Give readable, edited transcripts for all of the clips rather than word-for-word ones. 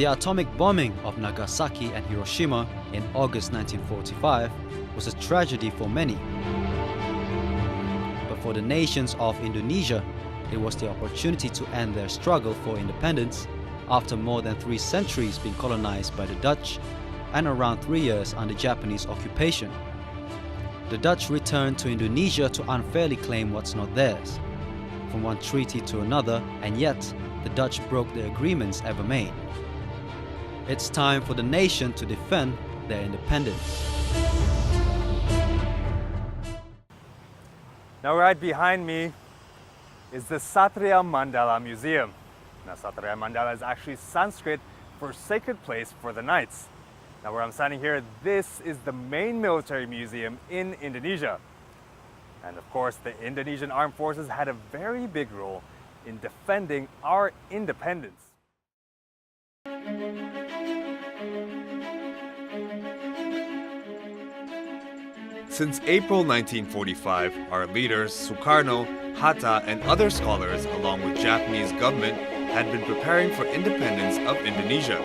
The atomic bombing of Nagasaki and Hiroshima in August 1945 was a tragedy for many. But for the nations of Indonesia, it was the opportunity to end their struggle for independence after more than 3 centuries being colonized by the Dutch and around 3 years under Japanese occupation. The Dutch returned to Indonesia to unfairly claim what's not theirs, from one treaty to another, and yet the Dutch broke the agreements ever made. It's time for the nation to defend their independence. Now right behind me is the Satria Mandala Museum. Now Satria Mandala is actually Sanskrit for sacred place for the knights. Now where I'm standing here, this is the main military museum in Indonesia. And of course, the Indonesian Armed Forces had a very big role in defending our independence. Since April 1945, our leaders, Sukarno, Hatta, and other scholars, along with Japanese government, had been preparing for independence of Indonesia.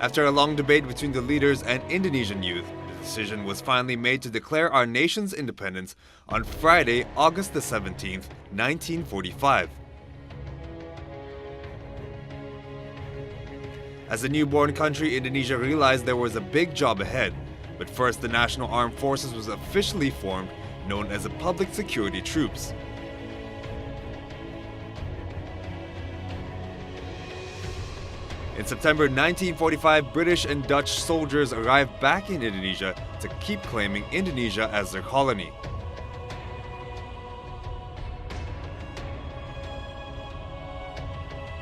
After a long debate between the leaders and Indonesian youth, the decision was finally made to declare our nation's independence on Friday, August the 17th, 1945. As a newborn country, Indonesia realized there was a big job ahead. But first, the National Armed Forces was officially formed, known as the Public Security Troops. In September 1945, British and Dutch soldiers arrived back in Indonesia to keep claiming Indonesia as their colony.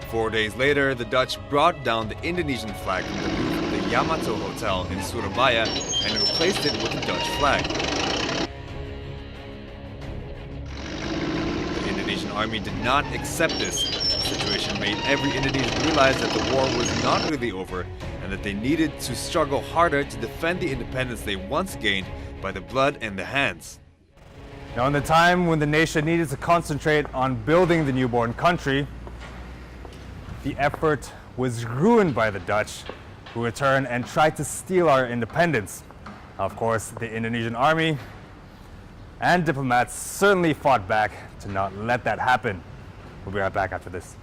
Four days later, the Dutch brought down the Indonesian flag from the roof of the Yamato Hotel in Surabaya and replaced it with the Dutch flag. The Indonesian army did not accept this. The situation made every Indonesian realize that the war was not really over and that they needed to struggle harder to defend the independence they once gained by the blood and the hands. Now, in the time when the nation needed to concentrate on building the newborn country, the effort was ruined by the Dutch, who returned and tried to steal our independence. Of course, the Indonesian army and diplomats certainly fought back to not let that happen. We'll be right back after this.